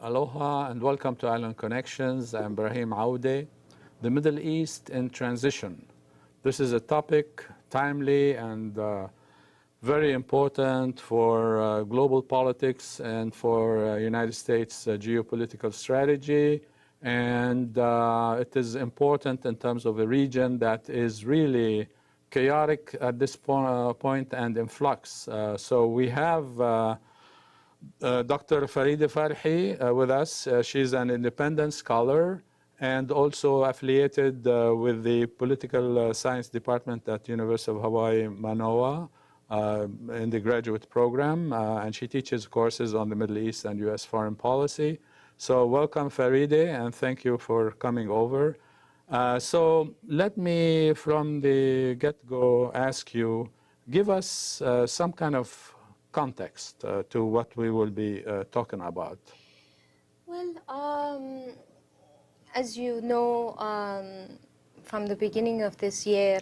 Aloha and welcome to Island Connections. I'm Ibrahim Aoude. The Middle East in transition. This is a topic timely and very important for global politics and for United States geopolitical strategy. And it is important in terms of a region that is really chaotic at this point and in flux. So we have Dr. Farideh Farhi with us. She's an independent scholar and also affiliated with the political science department at University of Hawai'i, Mānoa, in the graduate program. And she teaches courses on the Middle East and U.S. foreign policy. So welcome, Farideh, and thank you for coming over. So let me, from the get-go, ask you, give us some kind of context to what we will be talking about. Well, as you know, from the beginning of this year,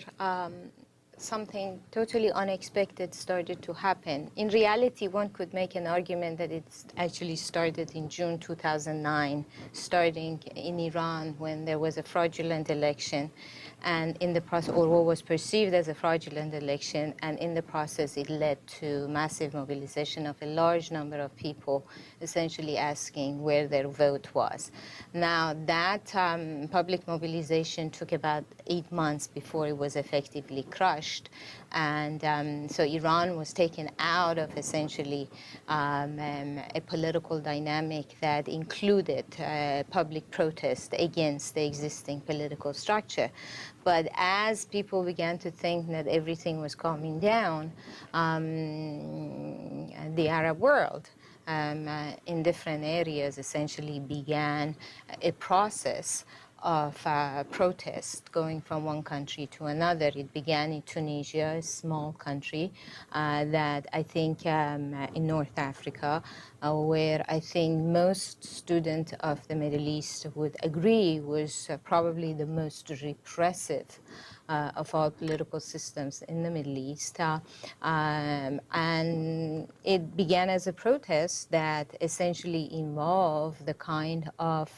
something totally unexpected started to happen. In reality, one could make an argument that it actually started in June 2009, starting in Iran when there was a fraudulent election, and in the process, or what was perceived as a fraudulent election, and in the process it led to massive mobilization of a large number of people essentially asking where their vote was. Now that public mobilization took about 8 months before it was effectively crushed, and so Iran was taken out of essentially a political dynamic that included public protest against the existing political structure. But as people began to think that everything was calming down, the Arab world in different areas essentially began a process of protest going from one country to another. It began in Tunisia, a small country that I think in North Africa, where I think most students of the Middle East would agree was probably the most repressive of all political systems in the Middle East. And it began as a protest that essentially involved the kind of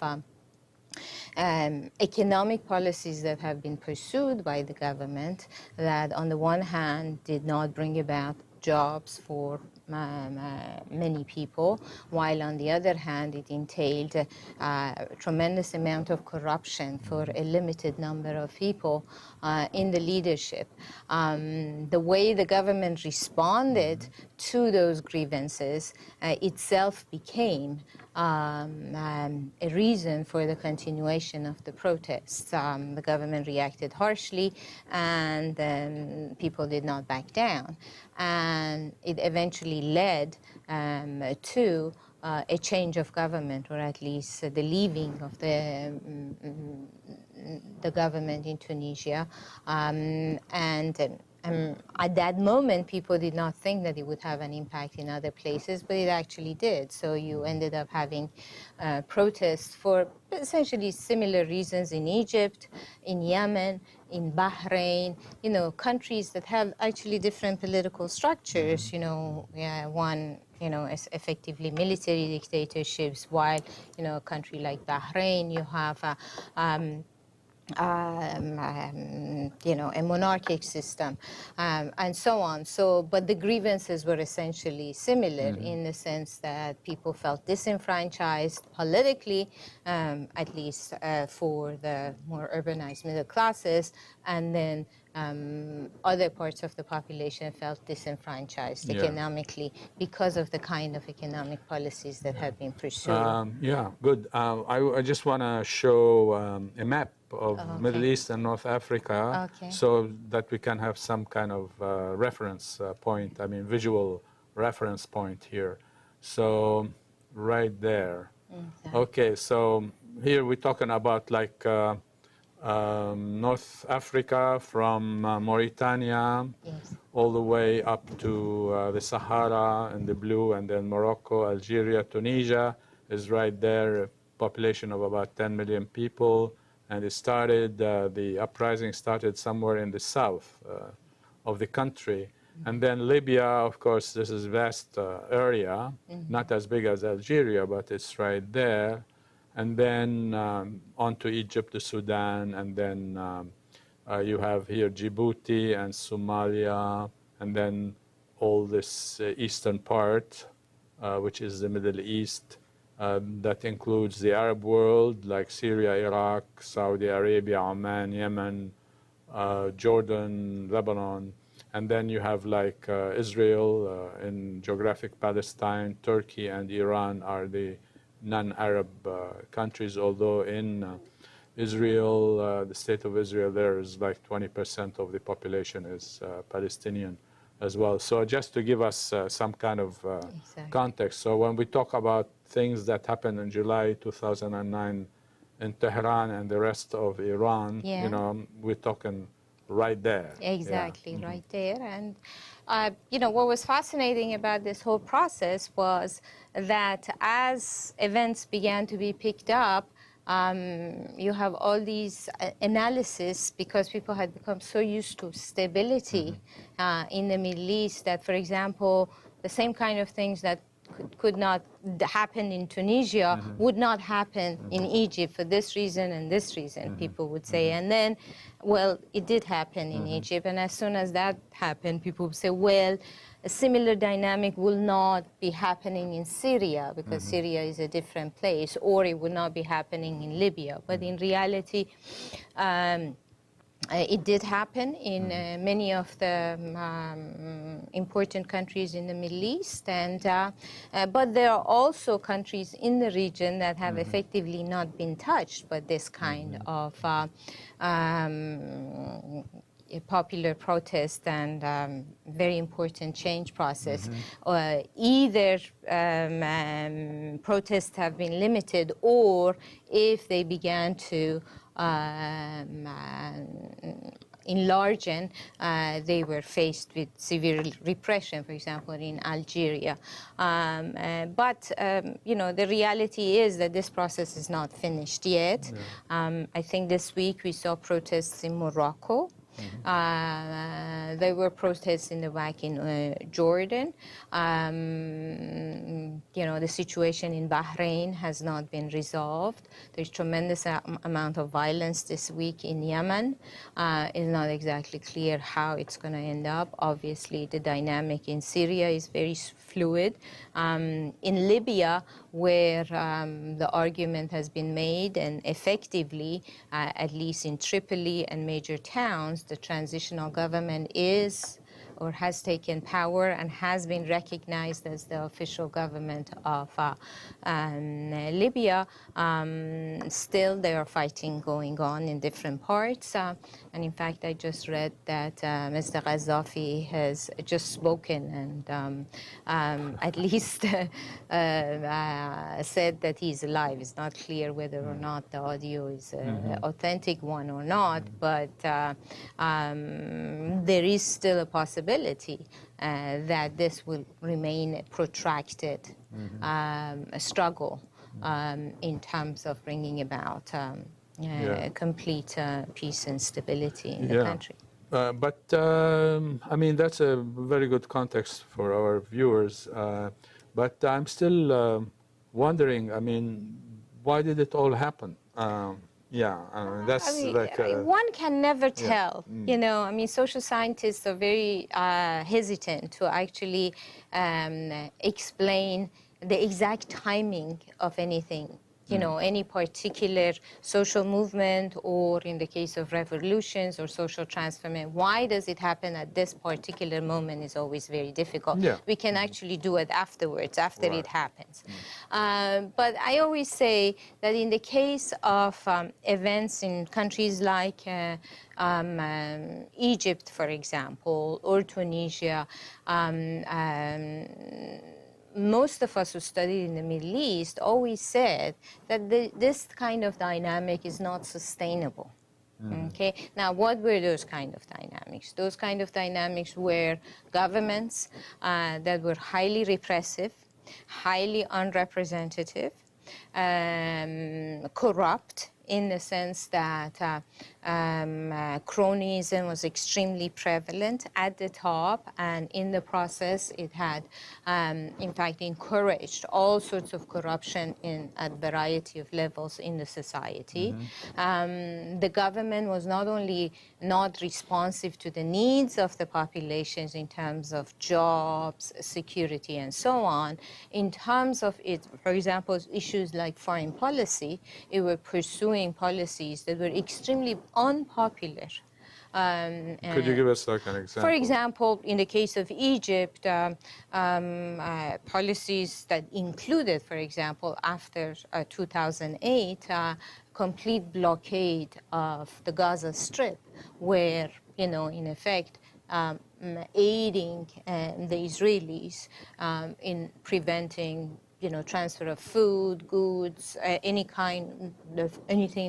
economic policies that have been pursued by the government that on the one hand did not bring about jobs for many people, while on the other hand it entailed a tremendous amount of corruption for a limited number of people in the leadership. The way the government responded to those grievances itself became a reason for the continuation of the protests. The government reacted harshly, and people did not back down. And it eventually led to a change of government, or at least the leaving of the government in Tunisia. At that moment, people did not think that it would have an impact in other places, but it actually did. So you ended up having protests for essentially similar reasons in Egypt, in Yemen, in Bahrain, you know, countries that have actually different political structures, you know, one, you know, as effectively military dictatorships, while, you know, a country like Bahrain, you have you know, a monarchic system, and so on. So, but the grievances were essentially similar in the sense that people felt disenfranchised politically, at least for the more urbanized middle classes, and then other parts of the population felt disenfranchised economically because of the kind of economic policies that had been pursued. Yeah, good. I just want to show a map of Middle East and North Africa so that we can have some kind of reference point, I mean visual reference point here. So right there. Okay, so here we're talking about like North Africa from Mauritania all the way up to the Sahara in the blue, and then Morocco, Algeria, Tunisia is right there, a population of about 10 million people. And it started, the uprising started somewhere in the south of the country. And then Libya, of course, this is vast area, not as big as Algeria, but it's right there. And then on to Egypt, Sudan, and then you have here Djibouti and Somalia, and then all this eastern part, which is the Middle East. That includes the Arab world, like Syria, Iraq, Saudi Arabia, Oman, Yemen, Jordan, Lebanon. And then you have like Israel in geographic Palestine, Turkey and Iran are the non-Arab countries, although in Israel, the state of Israel, there is like 20% of the population is Palestinian as well. So just to give us some kind of context. So when we talk about things that happened in July 2009 in Tehran and the rest of Iran, you know, we're talking right there. Exactly, right there. And, you know, what was fascinating about this whole process was that as events began to be picked up, you have all these analysis because people had become so used to stability in the Middle East that, for example, the same kind of things that could not happen in Tunisia would not happen in Egypt for this reason and this reason, people would say. And then, well, it did happen in Egypt. And as soon as that happened, people would say, well, a similar dynamic will not be happening in Syria because Syria is a different place, or it would not be happening in Libya. But in reality, it did happen in many of the important countries in the Middle East, and but there are also countries in the region that have effectively not been touched by this kind of a popular protest and very important change process. Either protests have been limited, or if they began to enlarge, they were faced with severe repression, for example, in Algeria. But you know, the reality is that this process is not finished yet. I think this week we saw protests in Morocco. There were protests in the back in Jordan. You know, the situation in Bahrain has not been resolved. There's tremendous amount of violence this week in Yemen. It's not exactly clear how it's going to end up. Obviously, the dynamic in Syria is very fluid. In Libya, where the argument has been made, and effectively, at least in Tripoli and major towns, the transitional government is or has taken power and has been recognized as the official government of Libya. Still, there are fighting going on in different parts. And in fact, I just read that Mr. Gaddafi has just spoken and at least said that he's alive. It's not clear whether or not the audio is an authentic one or not, but there is still a possibility that this will remain a protracted struggle in terms of bringing about complete peace and stability in the country. But I mean, that's a very good context for our viewers. But I'm still wondering, I mean, why did it all happen? That's I mean, like one can never tell. You know, I mean, social scientists are very hesitant to actually explain the exact timing of anything. You know, any particular social movement, or in the case of revolutions or social transformation, why does it happen at this particular moment is always very difficult. We can actually do it afterwards, after it happens. But I always say that in the case of events in countries like Egypt, for example, or Tunisia, most of us who studied in the Middle East always said that this kind of dynamic is not sustainable. Okay. Now, what were those kind of dynamics? Those kind of dynamics were governments that were highly repressive, highly unrepresentative, corrupt, in the sense that cronyism was extremely prevalent at the top, and in the process it had, in fact, encouraged all sorts of corruption at a variety of levels in the society. The government was not only not responsive to the needs of the populations in terms of jobs, security, and so on. In terms of it, for example, issues like foreign policy, it were pursuing policies that were extremely unpopular. Could you give us like an example? For example, in the case of Egypt, policies that included, for example, after 2008, complete blockade of the Gaza Strip, where, in effect, aiding the Israelis in preventing transfer of food, goods, anything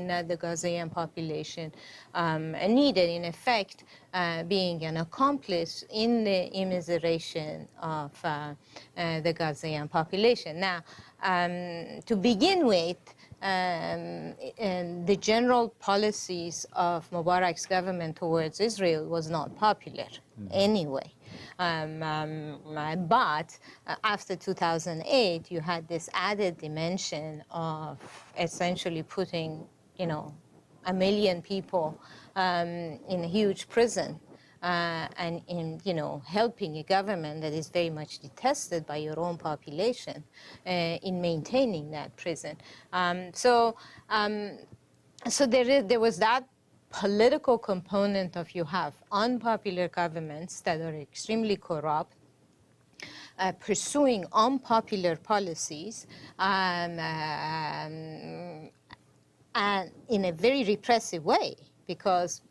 that the Gazan population needed, in effect, being an accomplice in the immiseration of the Gazan population. Now, to begin with, the general policies of Mubarak's government towards Israel was not popular anyway. But after 2008, you had this added dimension of essentially putting, 1 million people in a huge prison and in, helping a government that is very much detested by your own population in maintaining that prison. So there was that political component of you have unpopular governments that are extremely corrupt, pursuing unpopular policies, and in a very repressive way, because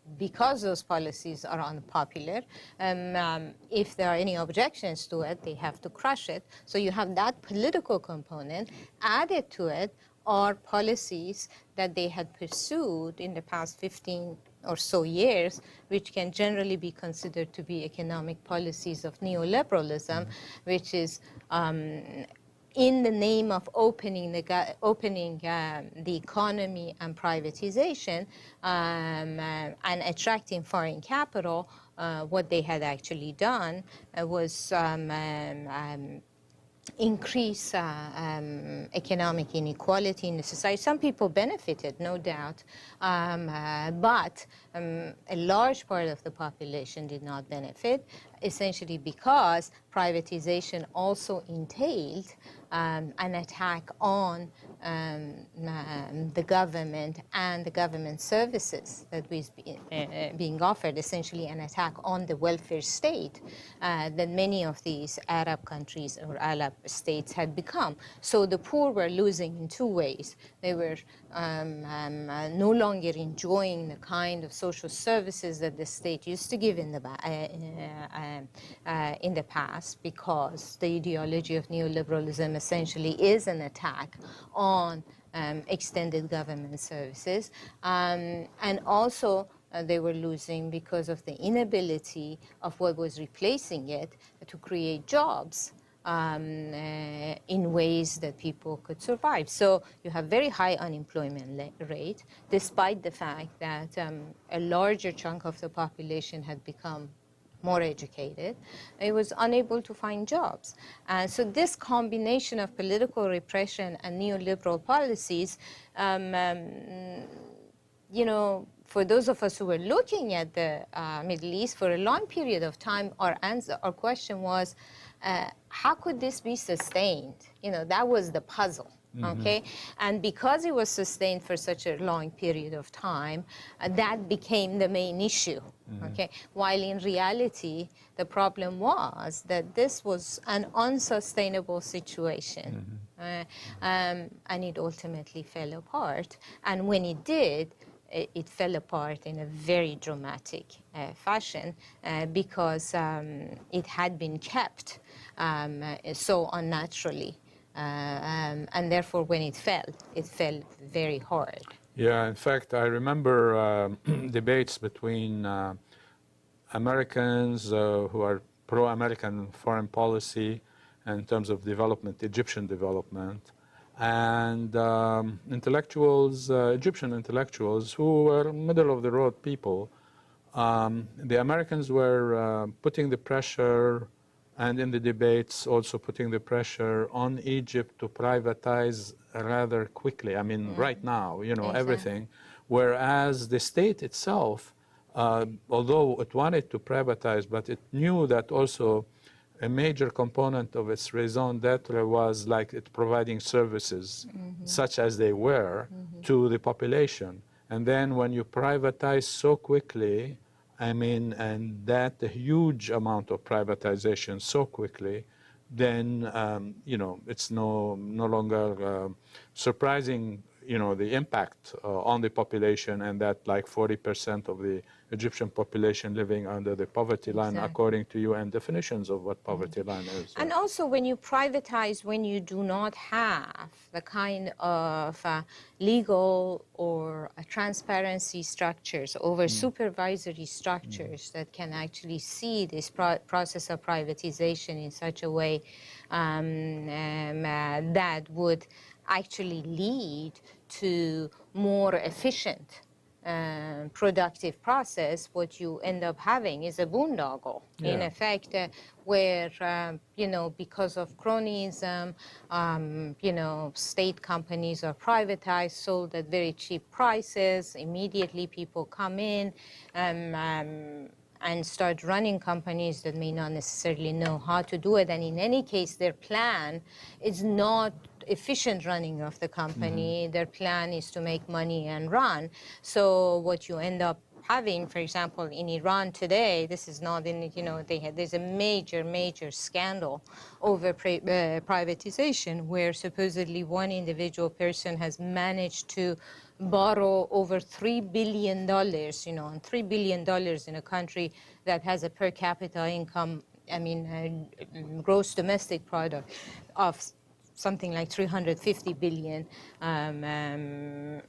those policies are unpopular. If there are any objections to it, they have to crush it. So you have that political component. Added to it are policies that they had pursued in the past 15 or so years, which can generally be considered to be economic policies of neoliberalism, which is in the name of opening the economy and privatization and attracting foreign capital. What they had actually done was increase economic inequality in the society. Some people benefited, no doubt, but a large part of the population did not benefit, essentially because privatization also entailed an attack on the government and the government services that was being offered, essentially an attack on the welfare state that many of these Arab countries or Arab states had become. So the poor were losing in two ways. They were no longer enjoying the kind of social services that the state used to give in the past, because the ideology of neoliberalism essentially is an attack on extended government services. And also they were losing because of the inability of what was replacing it to create jobs in ways that people could survive. So you have very high unemployment rate, despite the fact that a larger chunk of the population had become more educated. It was unable to find jobs. So this combination of political repression and neoliberal policies, for those of us who were looking at the Middle East for a long period of time, our question was, how could this be sustained? That was the puzzle. Okay, and because it was sustained for such a long period of time, that became the main issue. Okay, while in reality, the problem was that this was an unsustainable situation, and it ultimately fell apart. And when it did, it fell apart in a very dramatic fashion because it had been kept so unnaturally. And therefore, when it fell very hard. Yeah, in fact, I remember debates between Americans who are pro-American foreign policy in terms of development, Egyptian development, And intellectuals, Egyptian intellectuals, who were middle-of-the-road people, the Americans were putting the pressure, and in the debates also putting the pressure on Egypt to privatize rather quickly. I mean, right now, you know, everything. Whereas the state itself, although it wanted to privatize, but it knew that also a major component of its raison d'etre was like it providing services, such as they were, to the population. And then when you privatize so quickly, I mean, and that a huge amount of privatization so quickly, then, you know, it's no longer surprising, you know, the impact on the population, and that like 40% of the Egyptian population living under the poverty line, according to UN definitions of what poverty line is. And also when you privatize, when you do not have the kind of legal or transparency structures over supervisory structures that can actually see this process of privatization in such a way that would actually lead to more efficient productive process, what you end up having is a boondoggle, in effect, where, you know, because of cronyism, you know, state companies are privatized, sold at very cheap prices. Immediately people come in and start running companies that may not necessarily know how to do it. And in any case, their plan is not efficient running of the company. Their plan is to make money and run. So what you end up having, for example, in Iran today, this is not in, you know, there's a major scandal over privatization, where supposedly one individual person has managed to borrow over $3 billion, you know, and $3 billion in a country that has a per capita income, I mean, gross domestic product of something like 350 billion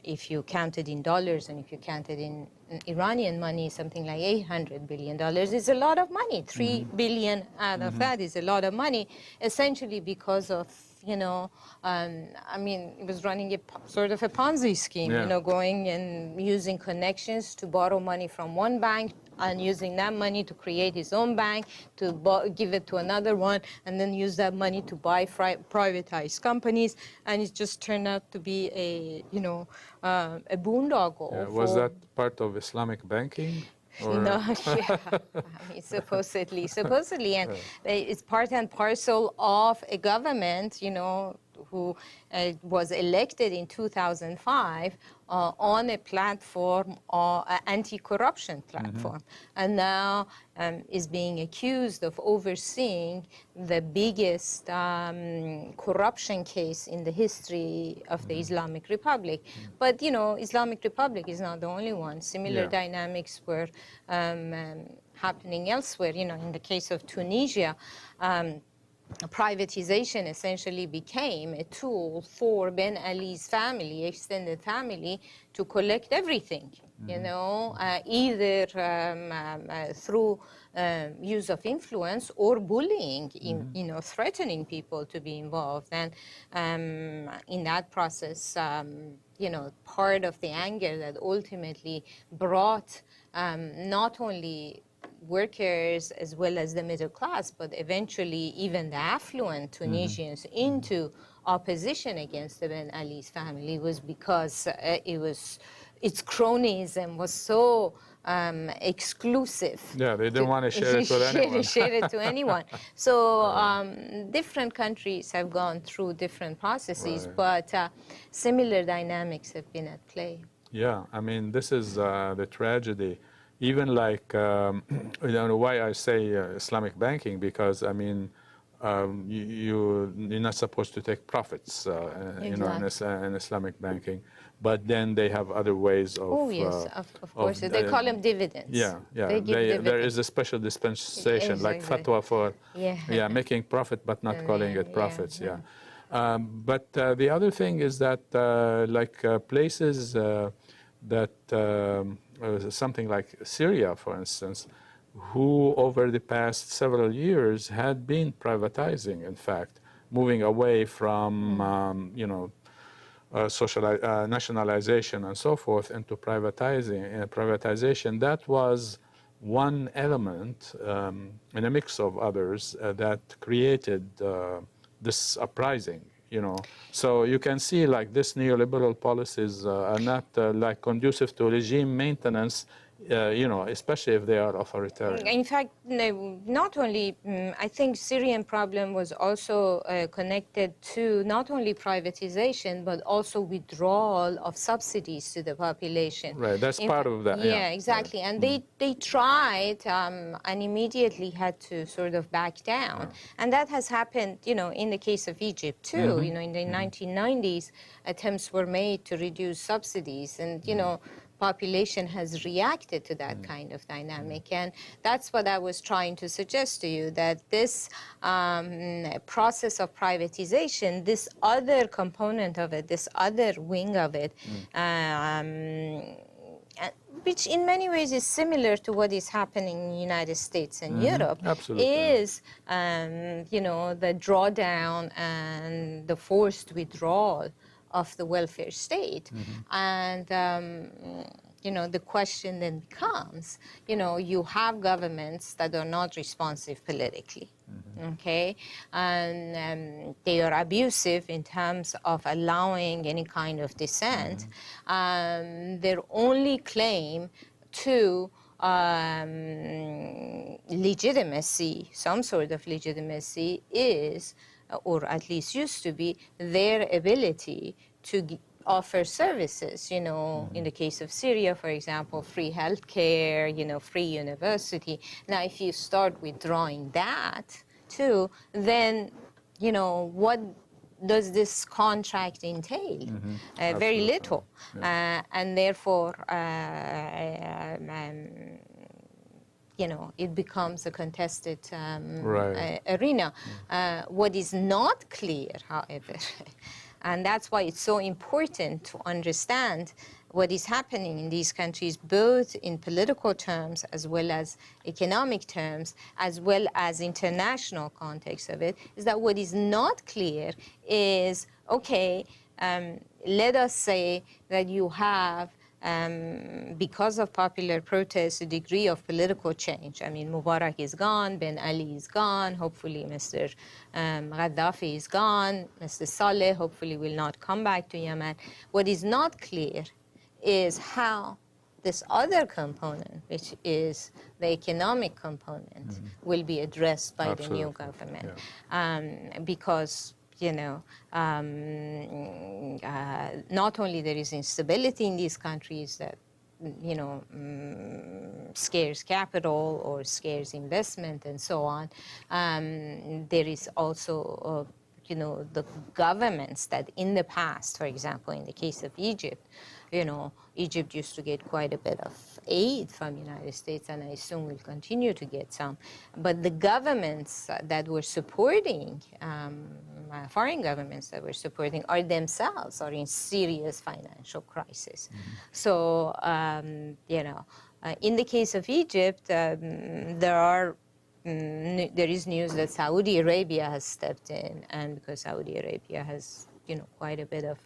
if you count it in dollars, and if you count it in Iranian money, something like $800 billion is a lot of money. 3 billion out of that is a lot of money, essentially because of, you know, I mean, it was running a sort of a Ponzi scheme, you know, going and using connections to borrow money from one bank and using that money to create his own bank, to give it to another one, and then use that money to buy privatized companies. And it just turned out to be a, you know, a boondoggle. Yeah, was that part of Islamic banking? Or? No, yeah, I mean, supposedly, and it's part and parcel of a government, you know, who was elected in 2005 on a platform, anti-corruption platform, and now is being accused of overseeing the biggest corruption case in the history of the Islamic Republic. But, you know, Islamic Republic is not the only one. Similar dynamics were happening elsewhere. You know, in the case of Tunisia, privatization essentially became a tool for Ben Ali's family, extended family, to collect everything, you know, either through use of influence or bullying, you know, threatening people to be involved. And in that process, you know, part of the anger that ultimately brought not only workers as well as the middle class, but eventually even the affluent Tunisians into opposition against the Ben Ali's family, was because its cronyism was so exclusive. Yeah, they didn't want to share it with anyone. Share it to anyone. So different countries have gone through different processes, but similar dynamics have been at play. Yeah, I mean, this is the tragedy. Even like, you know, why I say Islamic banking, because, I mean, you're not supposed to take profits, you know, in Islamic banking. But then they have other ways of... Oh, yes, of course. They call them dividends. Yeah, yeah. They give dividends. There is a special dispensation, like fatwa for making profit, but not calling it profits, but the other thing is that, like, places that... something like Syria, for instance, who over the past several years had been privatizing, in fact, moving away from, nationalization and so forth into privatization, that was one element in a mix of others that created this uprising. So you can see like this neoliberal policies are not like conducive to regime maintenance, especially if they are authoritarian. In fact, no, not only, I think Syrian problem was also connected to not only privatization, but also withdrawal of subsidies to the population. Right, that's part of that. Yeah, exactly. Right. And they tried and immediately had to sort of back down. Yeah. And that has happened, in the case of Egypt too. In the 1990s, attempts were made to reduce subsidies, and population has reacted to that kind of dynamic. And that's what I was trying to suggest to you, that this process of privatization, this other component of it, this other wing of it, which in many ways is similar to what is happening in the United States and Europe, Absolutely. is, the drawdown and the forced withdrawal of the welfare state. And, the question then becomes, you have governments that are not responsive politically, okay? And they are abusive in terms of allowing any kind of dissent. Their only claim to legitimacy, some sort of legitimacy, is, or at least used to be, their ability to offer services, in the case of Syria, for example, free healthcare, free university. Now, if you start withdrawing that too, then, what does this contract entail? Very little. Yeah. And therefore, it becomes a contested arena. What is not clear, however, and that's why it's so important to understand what is happening in these countries, both in political terms as well as economic terms, as well as international context of it, is that what is not clear is, okay, let us say that you have, because of popular protests, a degree of political change. I mean, Mubarak is gone, Ben Ali is gone, hopefully Mr. Gaddafi is gone, Mr. Saleh hopefully will not come back to Yemen. What is not clear is how this other component, which is the economic component, will be addressed by the new government. Because not only there is instability in these countries that, scarce capital or scarce investment and so on, there is also, the governments that in the past, for example, in the case of Egypt, Egypt used to get quite a bit of aid from the United States, and I assume will continue to get some. But the governments that were supporting, foreign governments that were supporting, are themselves in serious financial crisis. So, in the case of Egypt, there is news that Saudi Arabia has stepped in, and because Saudi Arabia has, quite a bit of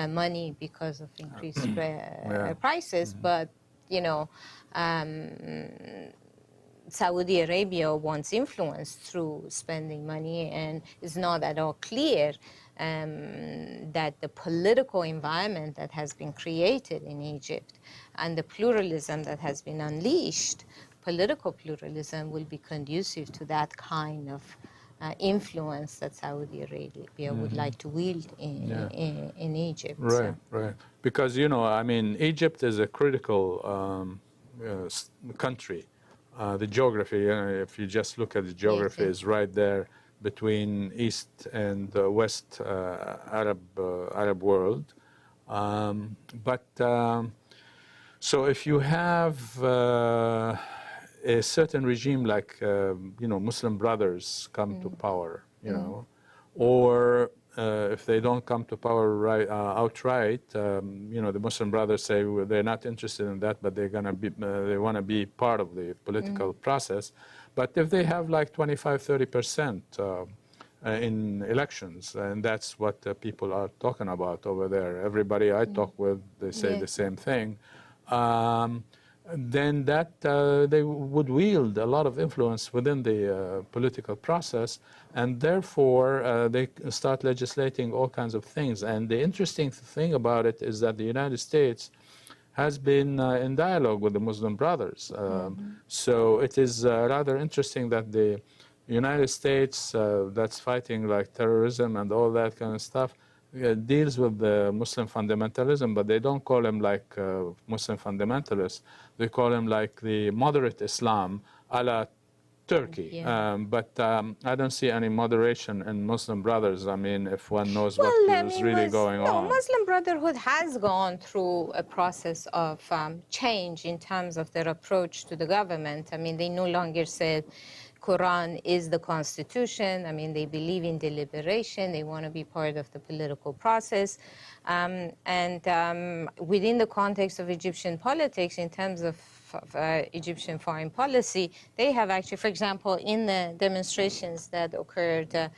money because of increased prices, but Saudi Arabia wants influence through spending money, and it's not at all clear that the political environment that has been created in Egypt and the pluralism that has been unleashed, political pluralism, will be conducive to that kind of influence that Saudi Arabia would like to wield in Egypt. Right, right. Because, Egypt is a critical country. The geography, if you just look at the geography, is right there between East and West Arab world. So if you have a certain regime like, Muslim Brothers come to power, or if they don't come to power outright, the Muslim Brothers say they're not interested in that, but they want to be part of the political process. But if they have like 25-30% in elections, and that's what people are talking about over there. Everybody I talk with, they say the same thing. Then that they would wield a lot of influence within the political process, and therefore they start legislating all kinds of things. And the interesting thing about it is that the United States has been in dialogue with the Muslim Brothers. So it is rather interesting that the United States that's fighting like terrorism and all that kind of stuff deals with the Muslim fundamentalism, but they don't call them like Muslim fundamentalists. They call them like the moderate Islam a la Turkey. But I don't see any moderation in Muslim Brothers. I mean, if one knows what is really going on. Muslim Brotherhood has gone through a process of change in terms of their approach to the government. I mean, they no longer say Quran is the constitution. I mean, they believe in deliberation. They want to be part of the political process. Within the context of Egyptian politics, in terms of Egyptian foreign policy, they have actually, for example, in the demonstrations that occurred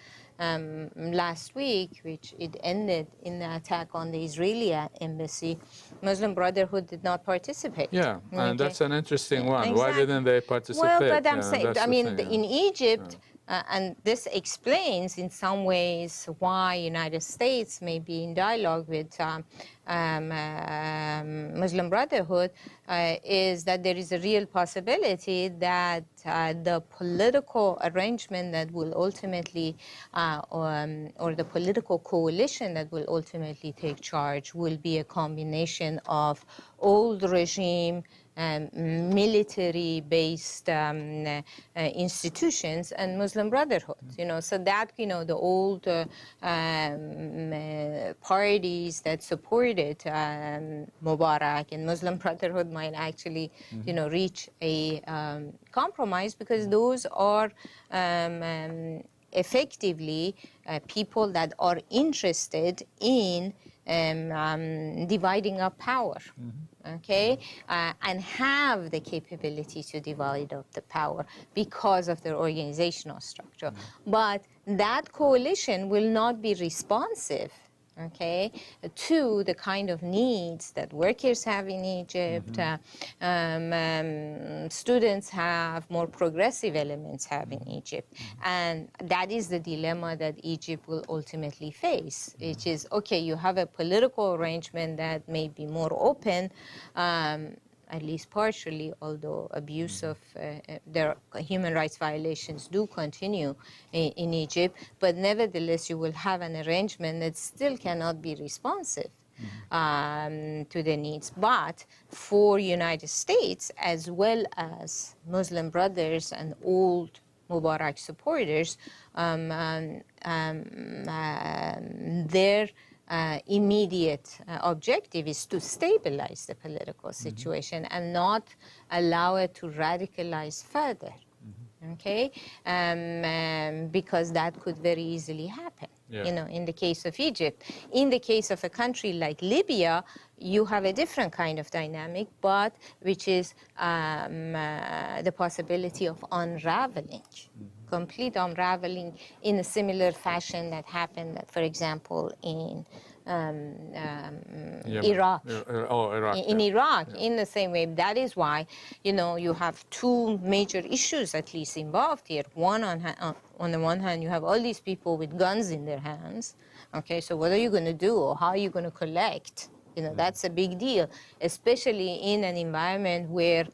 last week, which it ended in the attack on the Israeli embassy, Muslim Brotherhood did not participate. Yeah, and that's an interesting one. Exactly. Why didn't they participate? Well, but I'm saying, I mean, in Egypt, and this explains in some ways why United States may be in dialogue with Muslim Brotherhood, is that there is a real possibility that the political arrangement that will ultimately, or the political coalition that will ultimately take charge will be a combination of old regime military-based institutions and Muslim Brotherhood, so that, the old parties that supported Mubarak and Muslim Brotherhood might actually, reach a compromise, because those are effectively people that are interested in dividing up power, okay, and have the capability to divide up the power because of their organizational structure. But that coalition will not be responsive, okay, to the kind of needs that workers have in Egypt, students have, more progressive elements have in Egypt. And that is the dilemma that Egypt will ultimately face, which is, okay, you have a political arrangement that may be more open, at least partially, although abuse of their human rights violations do continue in Egypt, but nevertheless you will have an arrangement that still cannot be responsive to the needs. But for United States, as well as Muslim Brothers and old Mubarak supporters, their immediate objective is to stabilize the political situation and not allow it to radicalize further, okay? Because that could very easily happen, in the case of Egypt. In the case of a country like Libya, you have a different kind of dynamic, but which is the possibility of unraveling. Complete unraveling in a similar fashion that happened, for example, in Iraq. Iraq. In Iraq, in the same way. That is why, you have two major issues at least involved here. One, on the one hand, you have all these people with guns in their hands. Okay, so what are you going to do, or how are you going to collect? That's a big deal, especially in an environment where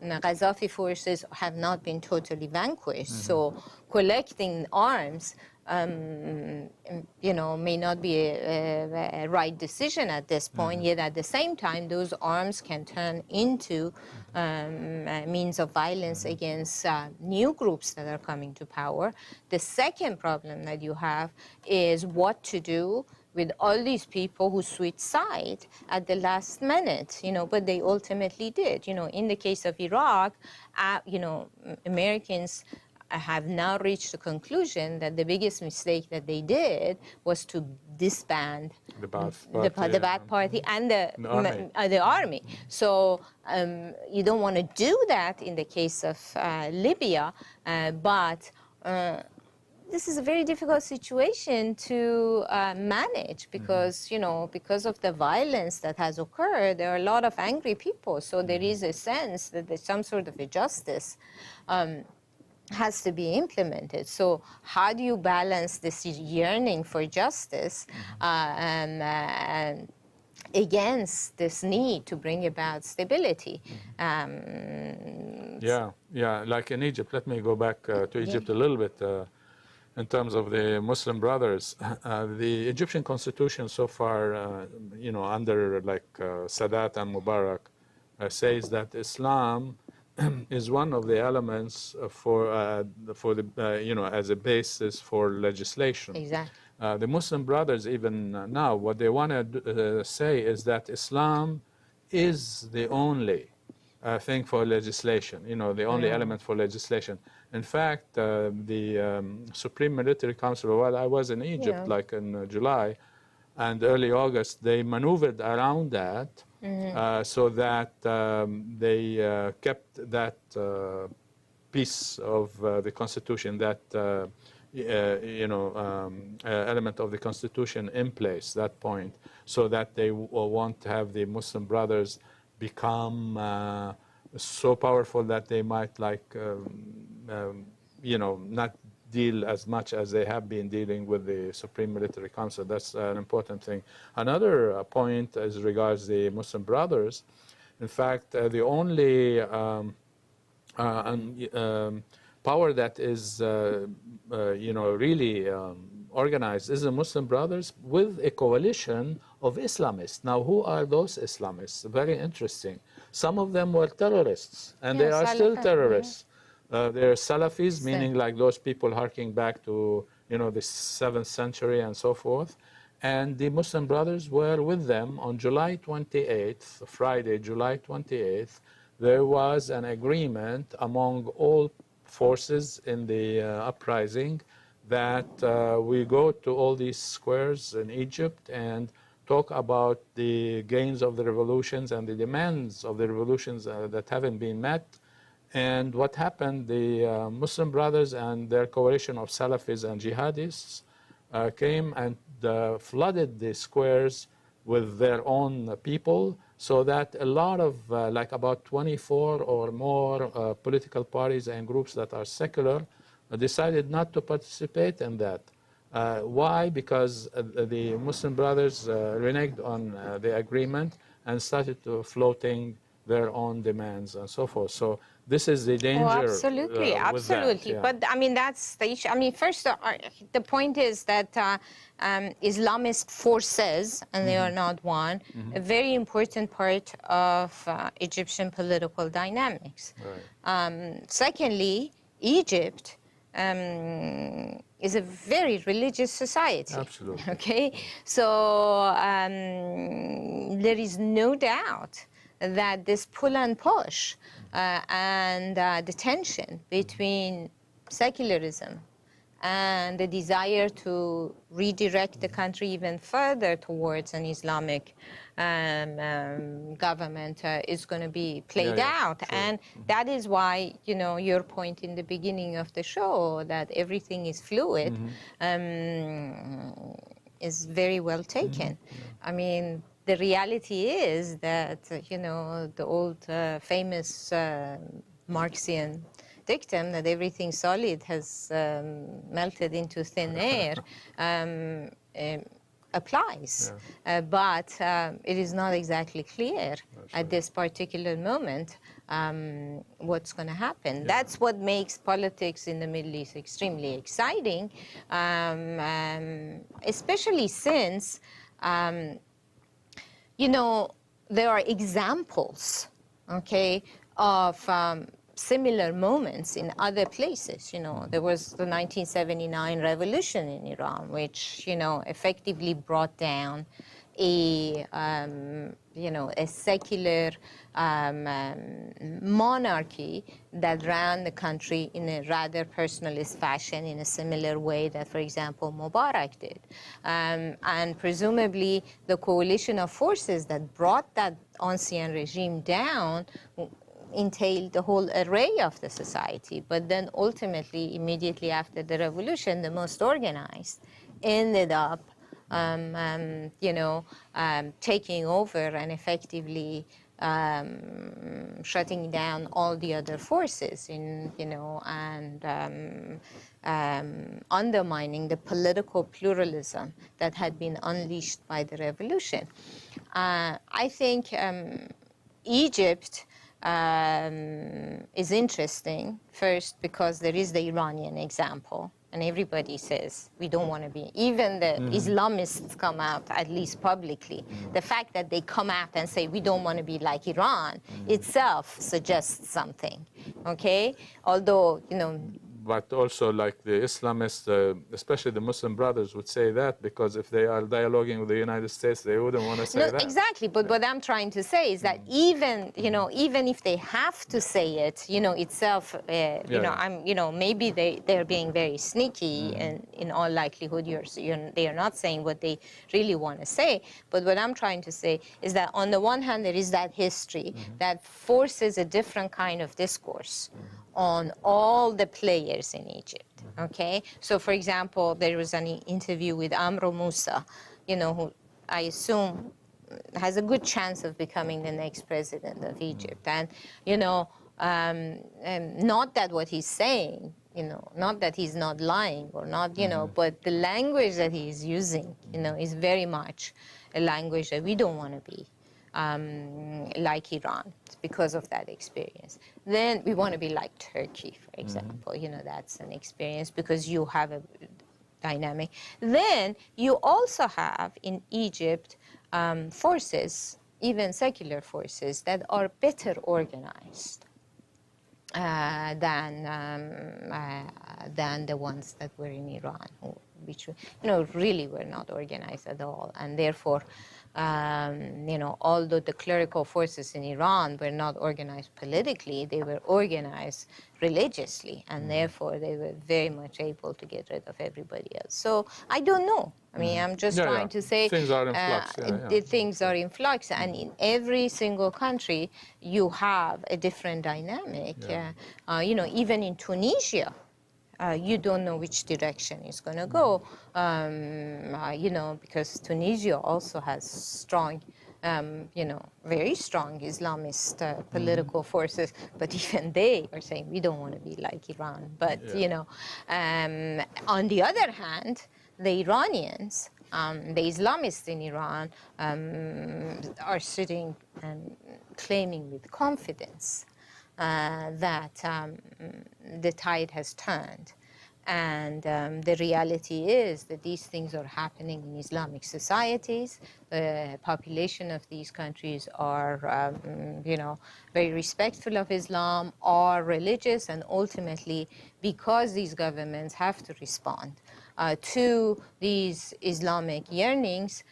Gaddafi forces have not been totally vanquished. So collecting arms, may not be a right decision at this point, yet at the same time, those arms can turn into means of violence against new groups that are coming to power. The second problem that you have is what to do with all these people who switched side at the last minute, but they ultimately did. In the case of Iraq, Americans have now reached the conclusion that the biggest mistake that they did was to disband the Ba'ath Party and the army. So you don't want to do that in the case of Libya, but this is a very difficult situation to manage because, you know, because of the violence that has occurred, there are a lot of angry people. So there is a sense that there's some sort of a justice has to be implemented. So how do you balance this yearning for justice and against this need to bring about stability? Yeah, like in Egypt, let me go back to Egypt a little bit in terms of the Muslim Brothers. The Egyptian constitution so far, you know, under like Sadat and Mubarak, says that Islam is one of the elements for the, you know, as a basis for legislation. Exactly. The Muslim Brothers, even now, what they want to say is that Islam is the only thing for legislation, you know, the only element for legislation. In fact, the Supreme Military Council, while I was in Egypt, like in July and early August, they maneuvered around that so that they kept that piece of the Constitution, that you know, element of the Constitution in place, that point, so that they want to have the Muslim Brothers become so powerful that they might, like, you know, not deal as much as they have been dealing with the Supreme Military Council. That's an important thing. Another point as regards the Muslim Brothers, in fact, the only power that is, you know, really organized is the Muslim Brothers with a coalition of Islamists. Now, who are those Islamists? Very interesting. Some of them were terrorists, and they are still terrorists. They're Salafis, meaning like those people harking back to, you know, the 7th century and so forth. And the Muslim Brothers were with them on July 28th, Friday, July 28th. There was an agreement among all forces in the uprising that we go to all these squares in Egypt and talk about the gains of the revolutions and the demands of the revolutions that haven't been met. And what happened, the Muslim Brothers and their coalition of Salafis and jihadists came and flooded the squares with their own people, so that a lot of, like about 24 or more political parties and groups that are secular decided not to participate in that. Why? Because the Muslim Brothers reneged on the agreement and started floating their own demands and so forth. So this is the danger. Oh, absolutely, absolutely. That, yeah. But I mean, that's the issue. I mean, first, the point is that Islamist forces, and they are not one, a very important part of Egyptian political dynamics. Right. Secondly, Egypt is a very religious society. Absolutely. Okay, so there is no doubt that this pull and push and the tension between secularism and the desire to redirect the country even further towards an Islamic government is going to be played out. Sure. And that is why, you know, your point in the beginning of the show that everything is fluid is very well taken. I mean, the reality is that, you know, the old famous Marxian dictum that everything solid has melted into thin air applies. But it is not exactly clear at this particular moment what's going to happen. That's what makes politics in the Middle East extremely exciting, especially since you know, there are examples, okay, of similar moments in other places. You know, there was the 1979 revolution in Iran, which, you know, effectively brought down a, you know, a secular monarchy that ran the country in a rather personalist fashion in a similar way that, for example, Mubarak did. And presumably the coalition of forces that brought that ancien regime down entailed the whole array of the society. But then ultimately, immediately after the revolution, the most organized ended up, taking over and effectively shutting down all the other forces and undermining the political pluralism that had been unleashed by the revolution. I think Egypt is interesting, first because there is the Iranian example. And everybody says we don't want to be, even the Islamists come out, at least publicly. The fact that they come out and say we don't want to be like Iran itself suggests something, okay? Although, But also, like the Islamists, especially the Muslim brothers, would say that because if they are dialoguing with the United States, they wouldn't want to say that. Exactly. But what I'm trying to say is that even if they have to say it, itself, maybe they're being very sneaky, and in all likelihood, they are not saying what they really want to say. But what I'm trying to say is that on the one hand, there is that history that forces a different kind of discourse on all the players in Egypt, okay? So, for example, there was an interview with Amro Moussa, who I assume has a good chance of becoming the next president of Egypt. And, not that what he's saying, not that he's not lying or not, but the language that he's using, is very much a language that we don't want to be. Like Iran, because of that experience. Then we want to be like Turkey, for example. That's an experience because you have a dynamic. Then you also have in Egypt forces, even secular forces, that are better organized than the ones that were in Iran, which really were not organized at all, and therefore. Although the clerical forces in Iran were not organized politically, they were organized religiously, and therefore they were very much able to get rid of everybody else. So I don't know. I mean, I'm just trying to say things are in flux. Things are in flux, and in every single country you have a different dynamic. Even in Tunisia. You don't know which direction it's going to go, because Tunisia also has strong, very strong Islamist political forces, but even they are saying we don't want to be like Iran. But, on the other hand, the Iranians, the Islamists in Iran are sitting and claiming with confidence that the tide has turned. And the reality is that these things are happening in Islamic societies. The population of these countries are, very respectful of Islam, are religious, and ultimately, because these governments have to respond to these Islamic yearnings,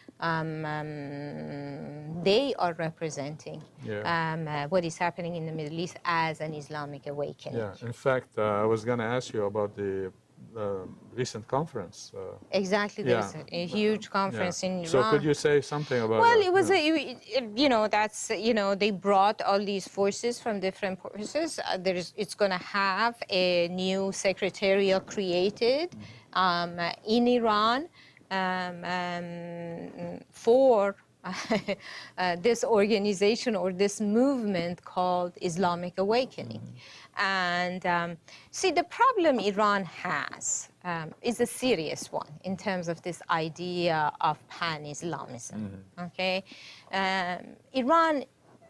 they are representing what is happening in the Middle East as an Islamic awakening. Yeah, in fact, I was going to ask you about the recent conference. Exactly, there's a huge conference in Iran. So could you say something about Well, that? it was, they brought all these forces from different forces. It's going to have a new secretariat created in Iran for this organization or this movement called Islamic Awakening. And see, the problem Iran has is a serious one in terms of this idea of pan-Islamism, okay? Iran,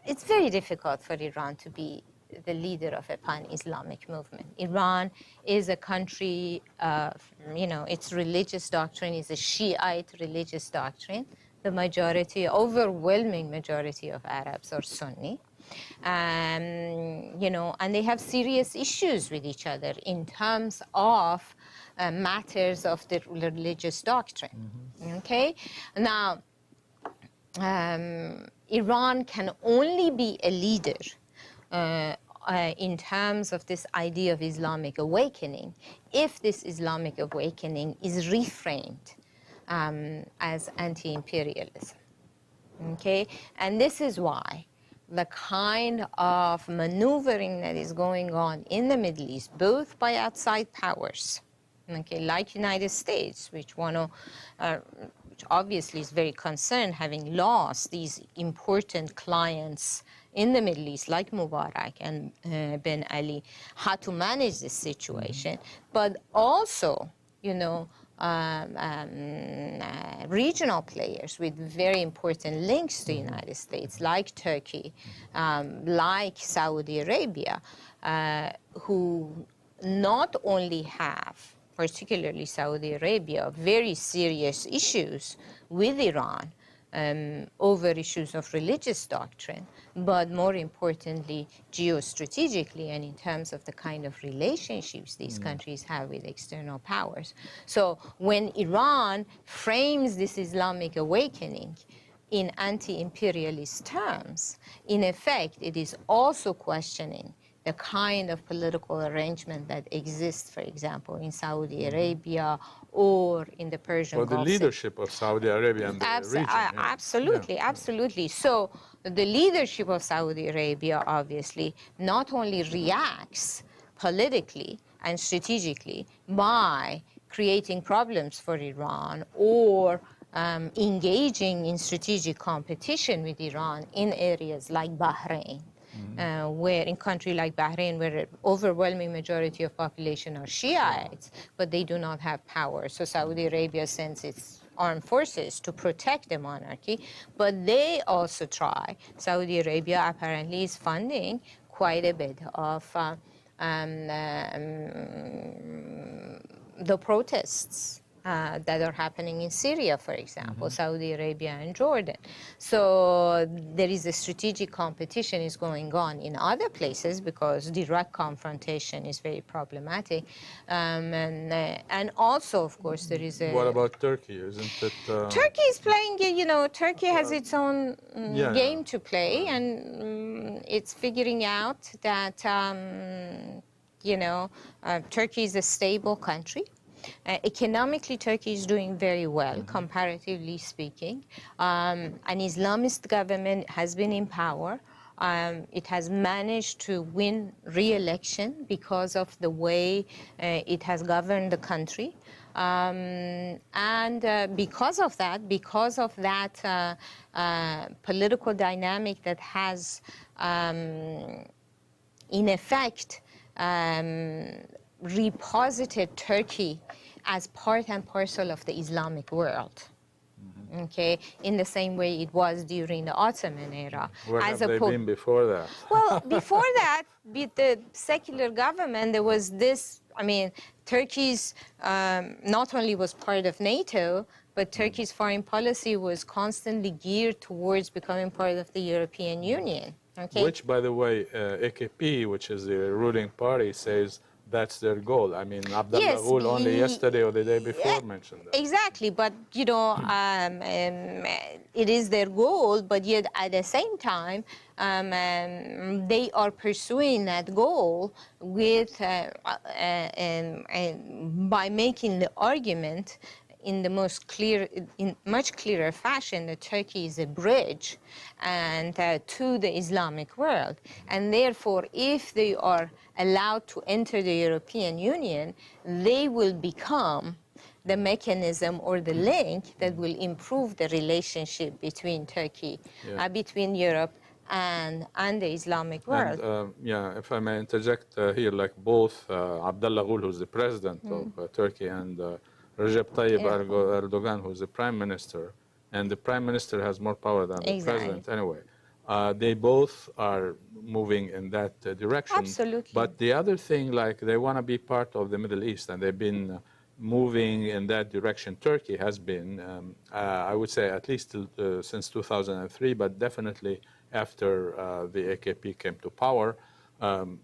it's very difficult for Iran to be the leader of a pan-Islamic movement. Iran is a country of, its religious doctrine is a Shiite religious doctrine. The overwhelming majority of Arabs are Sunni. And they have serious issues with each other in terms of matters of the religious doctrine, okay? Now, Iran can only be a leader in terms of this idea of Islamic awakening if this Islamic awakening is reframed as anti-imperialism, okay? And this is why the kind of maneuvering that is going on in the Middle East, both by outside powers, okay, like United States, which which obviously is very concerned, having lost these important clients in the Middle East, like Mubarak and Ben Ali, how to manage this situation, but also, you know, regional players with very important links to the United States, like Turkey, like Saudi Arabia, who not only have, particularly Saudi Arabia, very serious issues with Iran over issues of religious doctrine, but more importantly, geostrategically and in terms of the kind of relationships these countries have with external powers. So when Iran frames this Islamic awakening in anti-imperialist terms, in effect, it is also questioning the kind of political arrangement that exists, for example, in Saudi Arabia or in the Persian Gulf. Or the leadership of Saudi Arabia and the region. Absolutely, absolutely. So the leadership of Saudi Arabia obviously not only reacts politically and strategically by creating problems for Iran or engaging in strategic competition with Iran in areas like Bahrain, where in country like Bahrain, where an overwhelming majority of population are Shiites, but they do not have power. So Saudi Arabia sends its armed forces to protect the monarchy, but they also try. Saudi Arabia apparently is funding quite a bit of the protests that are happening in Syria, for example, Saudi Arabia and Jordan. So there is a strategic competition is going on in other places because direct confrontation is very problematic. And also, of course, there is a... What about Turkey? Isn't it... Turkey is playing, you know, Turkey has its own game to play, and it's figuring out that, you know, Turkey is a stable country. Economically, Turkey is doing very well, comparatively speaking. An Islamist government has been in power. It has managed to win re-election because of the way it has governed the country. And because of that political dynamic that has, in effect, reposited Turkey as part and parcel of the Islamic world, okay, in the same way it was during the Ottoman era. Where have they been before that? Well, before that, with the secular government, there was this, I mean, Turkey's not only was part of NATO, but Turkey's foreign policy was constantly geared towards becoming part of the European Union, okay? Which, by the way, AKP, which is the ruling party, says that's their goal. I mean, Abdullah Ghul only yesterday or the day before mentioned that. Exactly, but you know, it is their goal, but yet at the same time, they are pursuing that goal with by making the argument in the most clear, in much clearer fashion, that Turkey is a bridge and to the Islamic world. And therefore, if they are allowed to enter the European Union, they will become the mechanism or the link that will improve the relationship between Turkey, between Europe and the Islamic world. And, yeah, if I may interject here, like both Abdullah Ghul, who's the president of Turkey, and Recep Tayyip Erdogan, who's the prime minister, and the prime minister has more power than the president anyway. They both are moving in that direction. Absolutely. But the other thing, like they want to be part of the Middle East, and they've been moving in that direction. Turkey has been, I would say, at least since 2003, but definitely after the AKP came to power,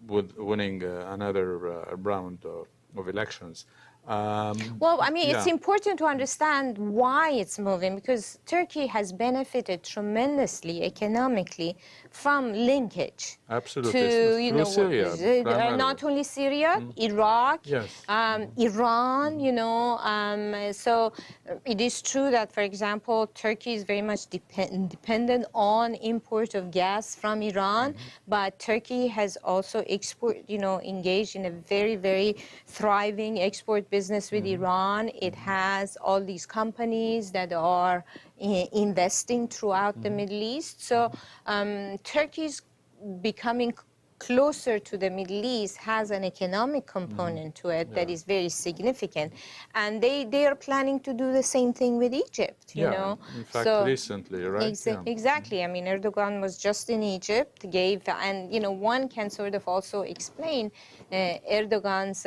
with winning another round of elections. Well, I mean, it's important to understand why it's moving, because Turkey has benefited tremendously economically from linkage Absolutely. to, you know, Syria, not only Syria, Iraq, yes. Iran, you know. So it is true that, for example, Turkey is very much dependent on import of gas from Iran, but Turkey has also engaged in a very, very thriving export business with Iran. It has all these companies that are investing throughout the Middle East. So Turkey's becoming closer to the Middle East has an economic component to it that is very significant. And they are planning to do the same thing with Egypt, you know. In fact, recently, right? Exactly. I mean, Erdogan was just in Egypt, and, you know, one can sort of also explain Erdogan's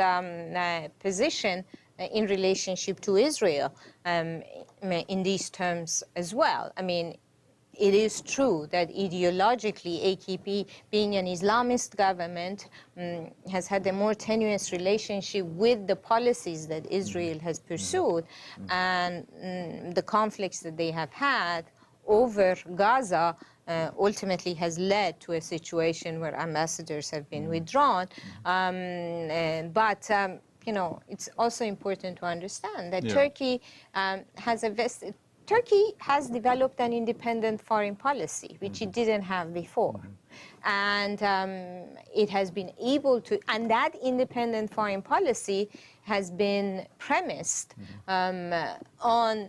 position in relationship to Israel in these terms as well. I mean, it is true that ideologically, AKP, being an Islamist government, has had a more tenuous relationship with the policies that Israel has pursued, and the conflicts that they have had over Gaza ultimately has led to a situation where ambassadors have been withdrawn. But you know, it's also important to understand that Turkey Turkey has developed an independent foreign policy, which it didn't have before. And it has been able to, and that independent foreign policy has been premised on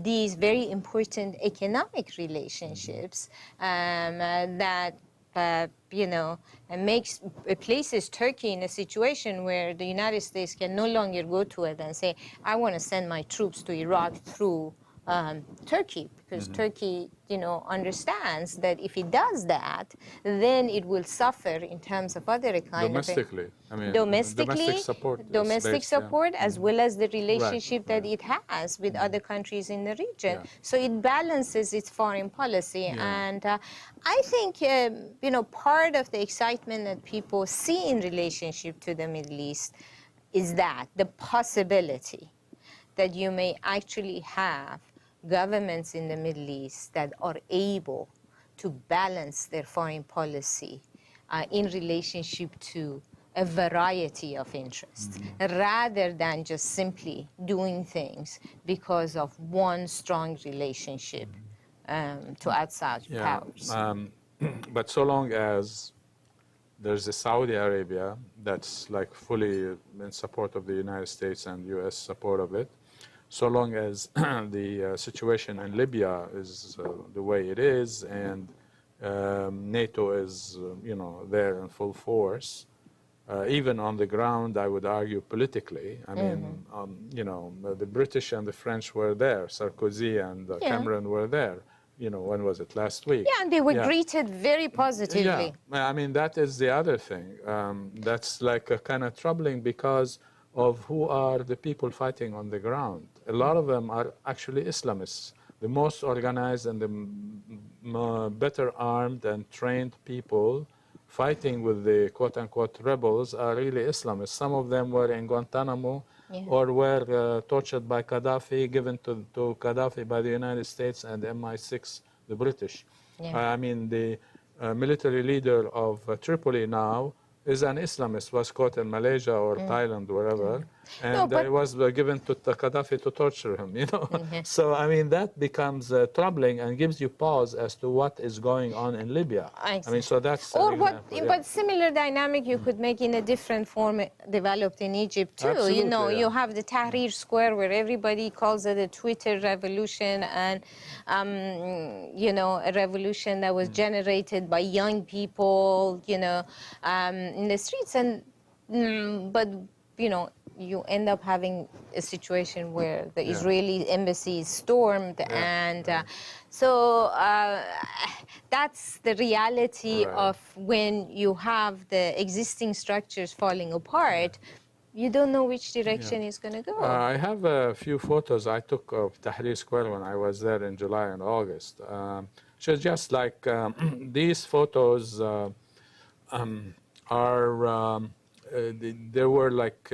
these very important economic relationships that you know, places Turkey in a situation where the United States can no longer go to it and say, I want to send my troops to Iraq through Turkey, because Turkey, you know, understands that if it does that, then it will suffer in terms of other kind domestically. I mean, domestic support, as well as the relationship that it has with other countries in the region. So it balances its foreign policy, and I think you know, part of the excitement that people see in relationship to the Middle East is that the possibility that you may actually have governments in the Middle East that are able to balance their foreign policy in relationship to a variety of interests, rather than just simply doing things because of one strong relationship to outside powers. But so long as there's a Saudi Arabia that's like fully in support of the United States and U.S. support of it, so long as the situation in Libya is the way it is, and NATO is, you know, there in full force, even on the ground, I would argue politically. I mean, you know, the British and the French were there. Sarkozy and Cameron were there. You know, when was it? Last week. Yeah, and they were greeted very positively. Yeah, I mean, that is the other thing. That's like kind of troubling because of who are the people fighting on the ground. A lot of them are actually Islamists. The most organized and the better armed and trained people fighting with the quote-unquote rebels are really Islamists. Some of them were in Guantanamo or were tortured by Gaddafi, given to Gaddafi by the United States and MI6, the British. I mean, the military leader of Tripoli now is an Islamist, was caught in Malaysia or Thailand, wherever, and was given to Gaddafi to torture him, you know. So, I mean, that becomes troubling and gives you pause as to what is going on in Libya. I mean, so that's or but similar dynamic you could make in a different form developed in Egypt too. Absolutely, you know, you have the Tahrir Square where everybody calls it a Twitter revolution, and you know, a revolution that was generated by young people, you know, in the streets, and but you know, you end up having a situation where the Israeli embassy is stormed, and so that's the reality of when you have the existing structures falling apart. You don't know which direction it's going to go. I have a few photos I took of Tahrir Square when I was there in July and August. So just like these photos are there were like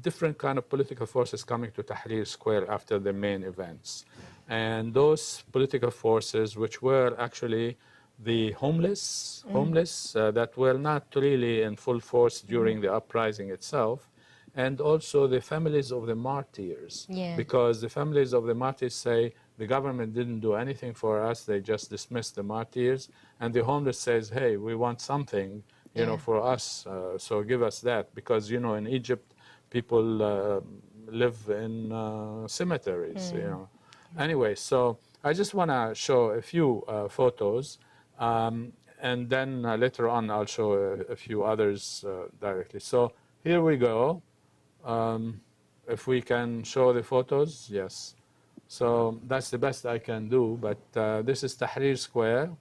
different kind of political forces coming to Tahrir Square after the main events. And those political forces, which were actually the homeless that were not really in full force during the uprising itself, and also the families of the martyrs, because the families of the martyrs say the government didn't do anything for us, they just dismissed the martyrs, and the homeless says, hey, we want something, you know, for us, so give us that, because, you know, in Egypt, people live in cemeteries, you know. Anyway, so I just want to show a few photos, and then later on I'll show a few others directly. So here we go. If we can show the photos, yes. So that's the best I can do, but this is Tahrir Square.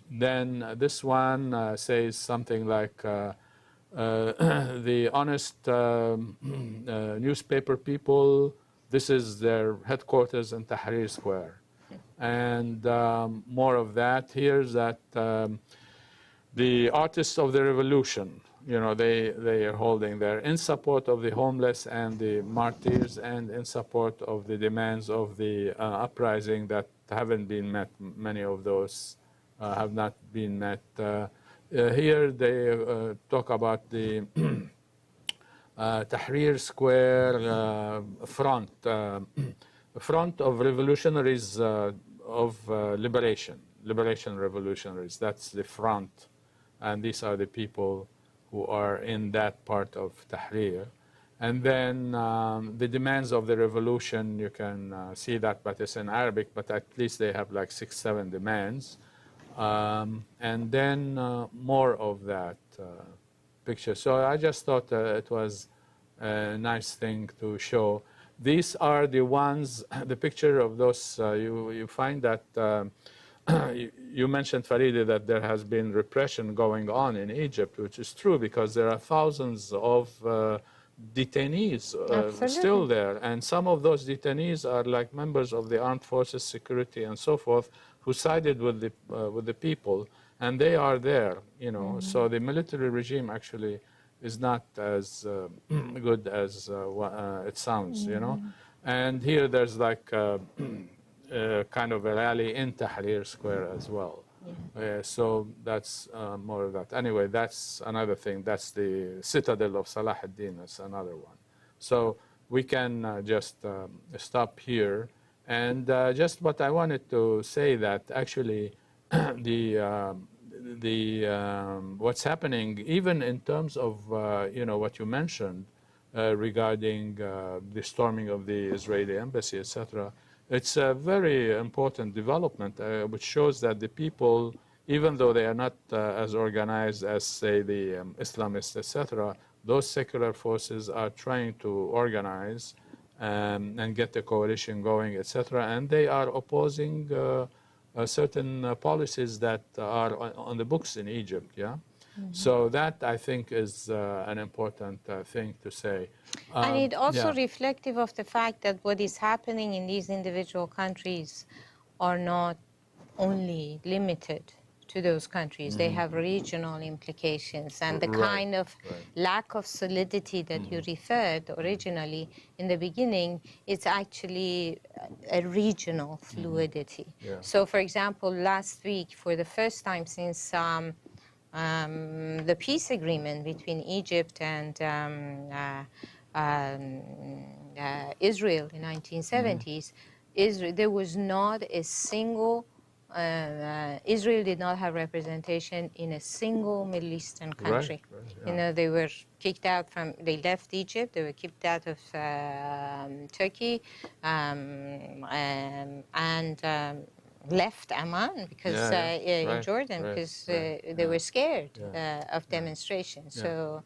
Then this one says something like, the honest newspaper people, this is their headquarters in Tahrir Square. And more of that. Here's that the artists of the revolution, you know, they are holding there in support of the homeless and the martyrs, and in support of the demands of the uprising that haven't been met. Many of those have not been met. Here they talk about the Tahrir Square front of revolutionaries of liberation revolutionaries. That's the front, and these are the people who are in that part of Tahrir. And then the demands of the revolution, you can see that, but it's in Arabic, but at least they have like 6-7 demands. And then more of that picture. So I just thought it was a nice thing to show. These are the ones, the picture of those, you find that, you mentioned, Farideh, that there has been repression going on in Egypt, which is true, because there are thousands of detainees still there. And some of those detainees are like members of the armed forces, security, and so forth, who sided with the people, and they are there, you know. So the military regime actually is not as good as it sounds, you know. And here there's like kind of a rally in Tahrir Square as well. So that's more of that. Anyway, that's another thing. That's the citadel of Salah ad-Din. That's another one. So we can just stop here. And just what I wanted to say, that actually what's happening, even in terms of you know, what you mentioned regarding the storming of the Israeli embassy, etc. It's a very important development, which shows that the people, even though they are not as organized as, say, the Islamists, etc., those secular forces are trying to organize and get the coalition going, etc. And they are opposing certain policies that are on the books in Egypt, yeah? So that, I think, is an important thing to say. And it also reflective of the fact that what is happening in these individual countries are not only limited to those countries. They have regional implications, and the kind of lack of solidity that you referred originally in the beginning, it's actually a regional fluidity. So, for example, last week, for the first time since the peace agreement between Egypt and Israel in 1970s, there was not a single, Israel did not have representation in a single Middle Eastern country. You know, they were kicked out from, they left Egypt, they were kicked out of Turkey, and left Amman because in Jordan because they were scared of demonstrations. So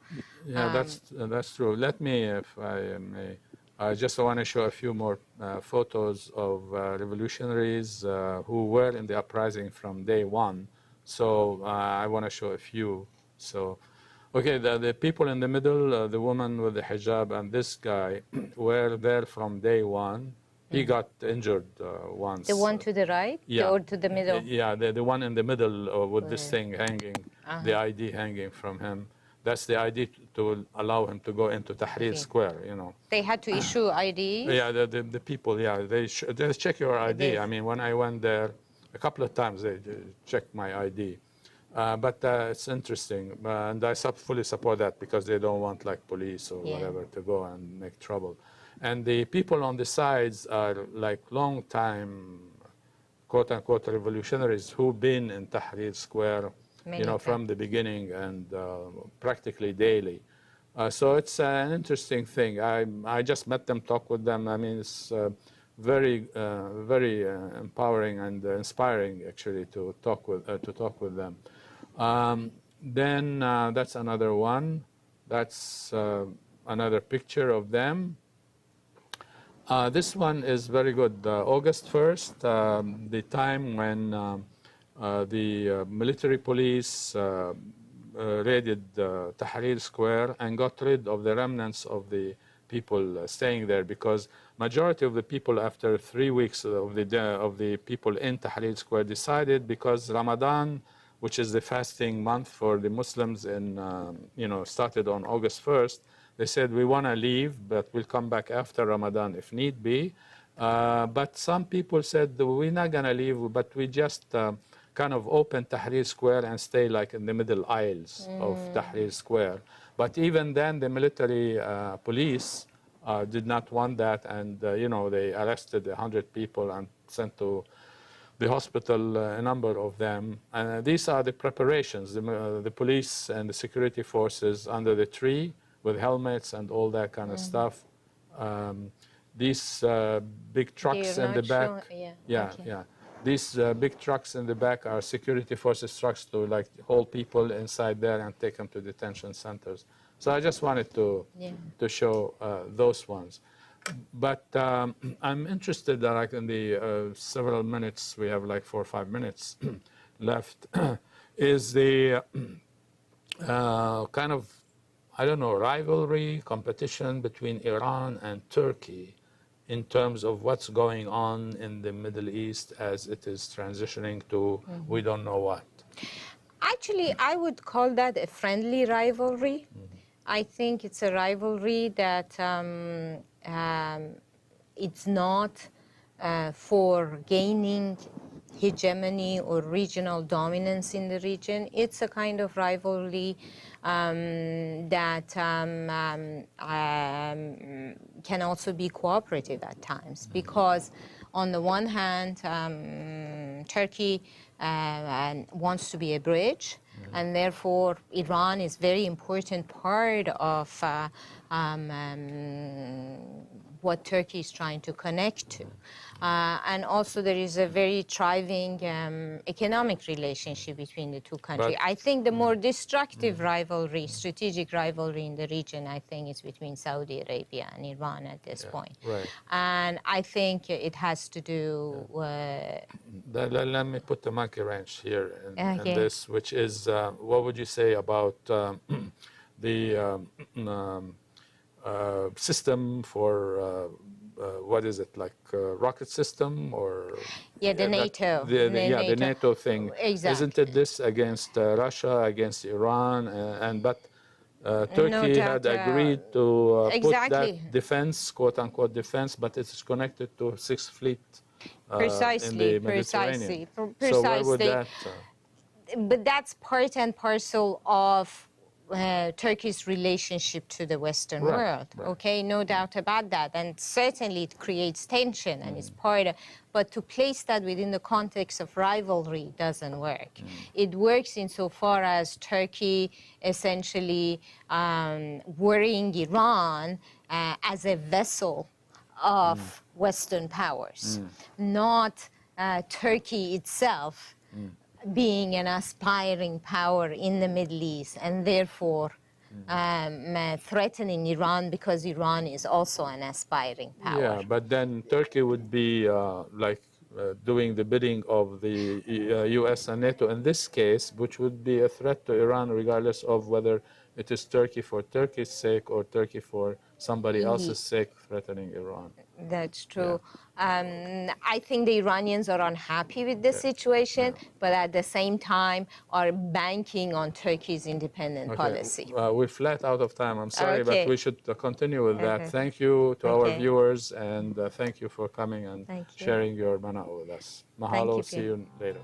that's true. Let me, if I may, I just want to show a few more photos of revolutionaries who were in the uprising from day one. So I want to show a few. So, okay, the people in the middle, the woman with the hijab and this guy were there from day one. He got injured once. The one to the right? Or to the middle? Yeah, the one in the middle with this thing hanging, the ID hanging from him. That's the ID to allow him to go into Tahrir Okay. Square, you know. They had to issue ID. Yeah, the people, yeah, they check your ID. did. I mean, when I went there a couple of times, they checked my ID. But it's interesting, and I fully support that because they don't want like police or Yeah. whatever to go and make trouble. And the people on the sides are like long time, quote unquote, revolutionaries who've been in Tahrir Square, Many you know, of from the beginning and practically daily. So it's an interesting thing. I just met them, talked with them. I mean, it's very empowering and inspiring actually to talk with them. Then that's another one. That's another picture of them. This one is very good. August 1st, the time when the military police raided Tahrir Square and got rid of the remnants of the people staying there, because majority of the people after 3 weeks of the people in Tahrir Square decided, because Ramadan, which is the fasting month for the Muslims, in started on August 1st. They said, we want to leave, but we'll come back after Ramadan if need be. But some people said, we're not going to leave, but we just kind of open Tahrir Square and stay like in the middle aisles of Tahrir Square. But even then, the military police did not want that, and they arrested 100 people and sent to the hospital a number of them. And these are the preparations, the police and the security forces under the tree with helmets and all that kind of stuff. These big trucks in the back. Yeah. These big trucks in the back are security forces trucks to like hold people inside there and take them to detention centers. So I just wanted to show those ones. But I'm interested that like in the several minutes, we have like 4 or 5 minutes left, is the kind of, I don't know, rivalry, competition between Iran and Turkey in terms of what's going on in the Middle East as it is transitioning to we don't know what. Actually, I would call that a friendly rivalry. I think it's a rivalry that it's not for gaining hegemony or regional dominance in the region. It's a kind of rivalry that can also be cooperative at times, because on the one hand, Turkey wants to be a bridge, and therefore Iran is very important part of what Turkey is trying to connect to. And also there is a very thriving economic relationship between the two countries. I think the more destructive rivalry, strategic rivalry in the region, I think is between Saudi Arabia and Iran at this point. Right. And I think it has to do Let me put the monkey wrench here in Okay. this, which is, what would you say about the system for, what is it, like rocket system or? the NATO. The NATO thing. Exactly. Isn't it this against Russia, against Iran, but Turkey had agreed to put that defense, quote unquote defense, but it's connected to Sixth Fleet in the Mediterranean. So where would that? But that's part and parcel of Turkey's relationship to the Western world. Okay, no doubt about that, and certainly it creates tension and it's part of. But to place that within the context of rivalry doesn't work. It works insofar as Turkey essentially worrying Iran as a vessel of Western powers, not Turkey itself being an aspiring power in the Middle East, and therefore threatening Iran because Iran is also an aspiring power. Yeah, but then Turkey would be doing the bidding of the US and NATO in this case, which would be a threat to Iran regardless of whether it is Turkey for Turkey's sake or Turkey for somebody else's sake threatening Iran. That's true. I think the Iranians are unhappy with the situation, but at the same time are banking on Turkey's independent policy. We're flat out of time. I'm sorry, but we should continue with that. Thank you to our viewers, and thank you for coming and sharing your Mānoa with us. Mahalo. See you later.